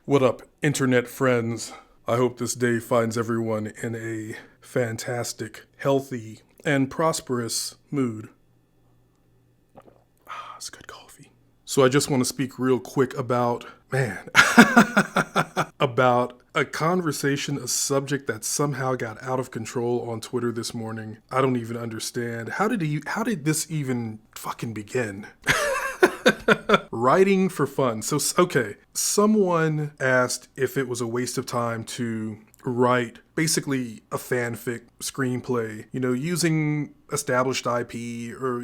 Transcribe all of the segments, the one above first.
What up, internet friends? I hope this day finds everyone in a fantastic, healthy, and prosperous mood. It's good coffee. So I just want to speak real quick about, about a conversation, a subject that somehow got out of control on Twitter this morning. I don't even understand. How did this even fucking begin? Writing for fun. So, okay, someone asked if it was a waste of time to write basically a fanfic screenplay, using established IP or,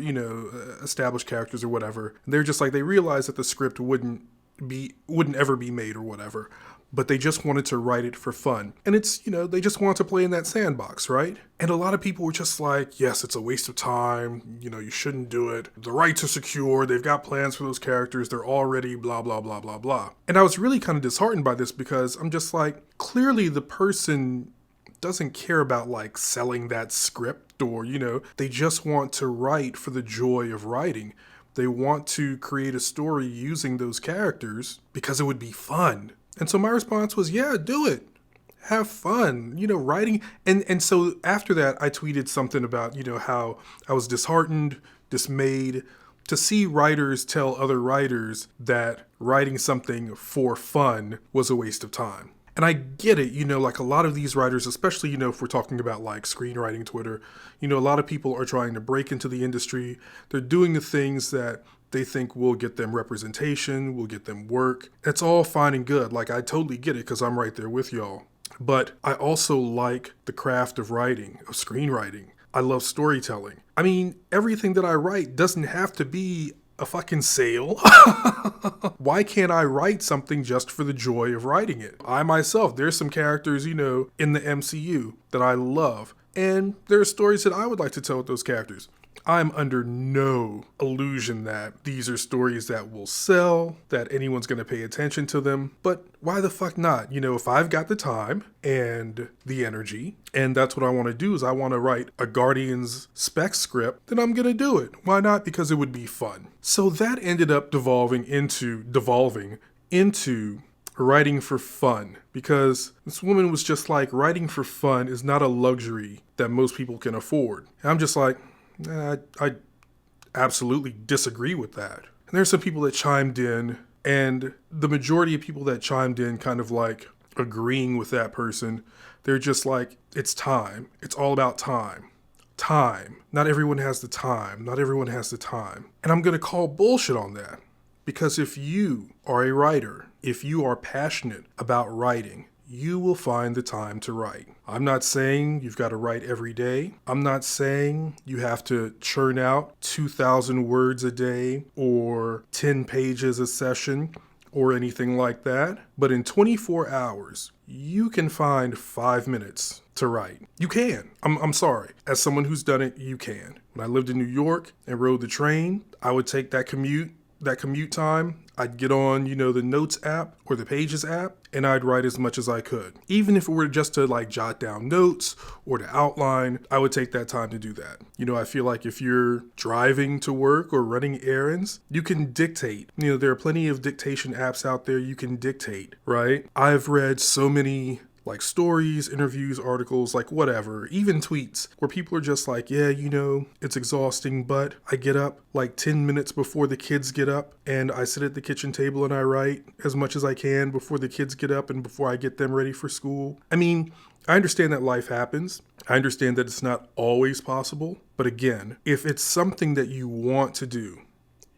established characters or whatever. And they're just like, they realized that the script wouldn't ever be made or whatever, but they just wanted to write it for fun. And it's, they just want to play in that sandbox, right? And a lot of people were just like, yes, it's a waste of time. You shouldn't do it. The rights are secure. They've got plans for those characters. They're already blah, blah, blah, blah, blah. And I was really kind of disheartened by this because I'm just like, clearly the person doesn't care about like selling that script or, they just want to write for the joy of writing. They want to create a story using those characters because it would be fun. And so my response was, yeah, do it. Have fun, writing. And so after that, I tweeted something about, how I was disheartened, dismayed to see writers tell other writers that writing something for fun was a waste of time. And I get it, like a lot of these writers, especially, if we're talking about like screenwriting Twitter, a lot of people are trying to break into the industry. They're doing the things that they think will get them representation, will get them work. It's all fine and good. Like, I totally get it because I'm right there with y'all. But I also like the craft of writing, of screenwriting. I love storytelling. I mean, everything that I write doesn't have to be a fucking sale. Why can't I write something just for the joy of writing it? I myself, there's some characters, in the MCU that I love. And there are stories that I would like to tell with those characters. I'm under no illusion that these are stories that will sell, that anyone's going to pay attention to them. But why the fuck not? If I've got the time and the energy, and that's what I want to do is I want to write a Guardians spec script, then I'm going to do it. Why not? Because it would be fun. So that ended up devolving into writing for fun, because this woman was just like, writing for fun is not a luxury that most people can afford. And I'm just like, I absolutely disagree with that. And there's some people that chimed in, and the majority of people that chimed in kind of like agreeing with that person. They're just like, it's time. It's all about time. Time. Not everyone has the time. Not everyone has the time. And I'm going to call bullshit on that. Because if you are a writer, if you are passionate about writing, you will find the time to write. I'm not saying you've got to write every day. I'm not saying you have to churn out 2,000 words a day or 10 pages a session or anything like that. But in 24 hours, you can find 5 minutes to write. You can. I'm sorry. As someone who's done it, you can. When I lived in New York and rode the train, I would take that commute time, I'd get on, the Notes app or the Pages app, and I'd write as much as I could. Even if it were just to like jot down notes or to outline, I would take that time to do that. I feel like if you're driving to work or running errands, you can dictate. There are plenty of dictation apps out there you can dictate, right? I've read so many like stories, interviews, articles, like whatever, even tweets where people are just like, yeah, it's exhausting, but I get up like 10 minutes before the kids get up and I sit at the kitchen table and I write as much as I can before the kids get up and before I get them ready for school. I mean, I understand that life happens. I understand that it's not always possible. But again, if it's something that you want to do,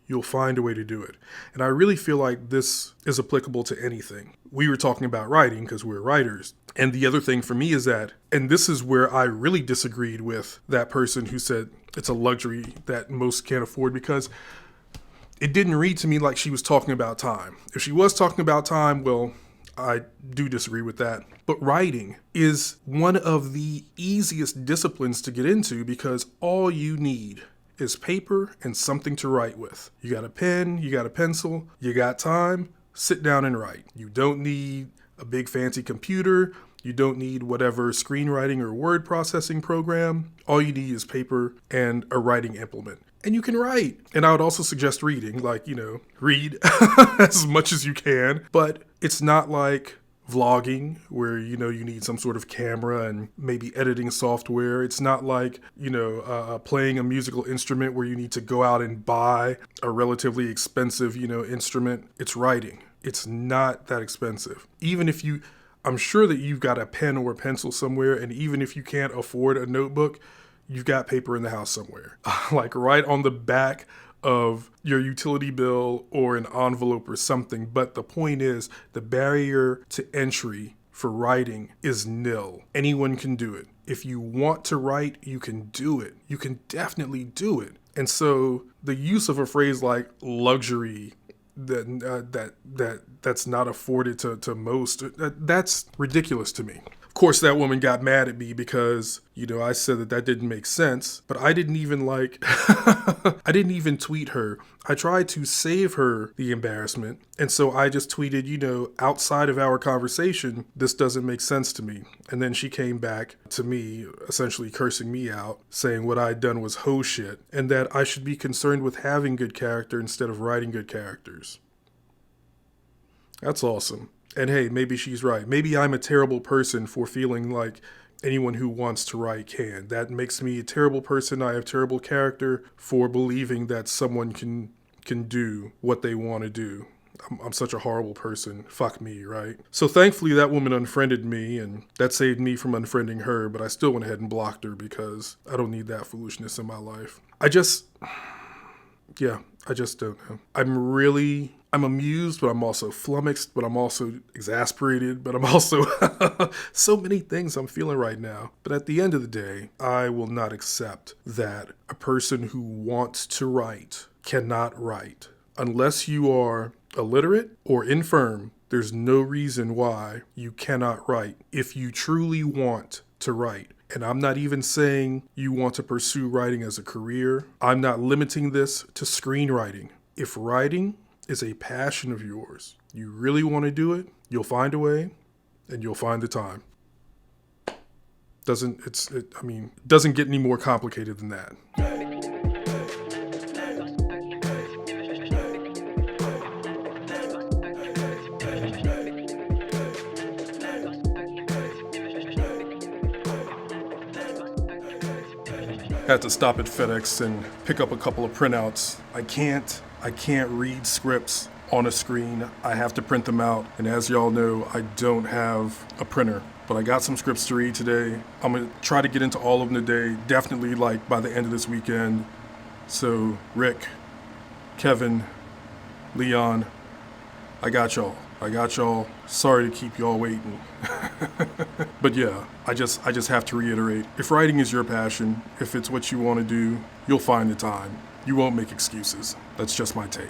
you'll find a way to do it. And I really feel like this is applicable to anything. We were talking about writing because we're writers. And the other thing for me is that, and this is where I really disagreed with that person who said it's a luxury that most can't afford, because it didn't read to me like she was talking about time. If she was talking about time, well, I do disagree with that. But writing is one of the easiest disciplines to get into because all you need is paper and something to write with. You got a pen, you got a pencil, you got time, sit down and write. You don't need a big fancy computer. You don't need whatever screenwriting or word processing program. All you need is paper and a writing implement. And you can write. And I would also suggest reading, read as much as you can. But It's not like vlogging where, you know, you need some sort of camera and maybe editing software. It's not like, you know, playing a musical instrument where you need to go out and buy a relatively expensive, you know, instrument. It's writing. It's not that expensive. Even if you, I'm sure that you've got a pen or a pencil somewhere, and even if you can't afford a notebook, you've got paper in the house somewhere. Like right on the back of your utility bill or an envelope or something. But the point is, the barrier to entry for writing is nil. Anyone can do it. If you want to write, you can do it. You can definitely do it. And so the use of a phrase like luxury that's not afforded to most, that's ridiculous to me. Of course, that woman got mad at me because, you know, I said that didn't make sense, but I didn't even I didn't even tweet her. I tried to save her the embarrassment. And so I just tweeted, you know, outside of our conversation, this doesn't make sense to me. And then she came back to me, essentially cursing me out, saying what I'd done was ho shit, and that I should be concerned with having good character instead of writing good characters. That's awesome. And hey, maybe she's right. Maybe I'm a terrible person for feeling like anyone who wants to write can. That makes me a terrible person. I have terrible character for believing that someone can do what they want to do. I'm such a horrible person. Fuck me, right? So thankfully that woman unfriended me, and that saved me from unfriending her, but I still went ahead and blocked her because I don't need that foolishness in my life. I just don't know. I'm amused, but I'm also flummoxed, but I'm also exasperated, but I'm also so many things I'm feeling right now. But at the end of the day, I will not accept that a person who wants to write cannot write. Unless you are illiterate or infirm, there's no reason why you cannot write if you truly want to write. And I'm not even saying you want to pursue writing as a career. I'm not limiting this to screenwriting. If writing is a passion of yours, you really want to do it, you'll find a way and you'll find the time. Doesn't get any more complicated than that. Had to stop at FedEx and pick up a couple of printouts. I can't read scripts on a screen. I have to print them out. And as y'all know, I don't have a printer. But I got some scripts to read today. I'm gonna try to get into all of them today. Definitely like by the end of this weekend. So Rick, Kevin, Leon, I got y'all. Sorry to keep y'all waiting. But yeah, I just have to reiterate, if writing is your passion, if it's what you want to do, you'll find the time. You won't make excuses. That's just my take.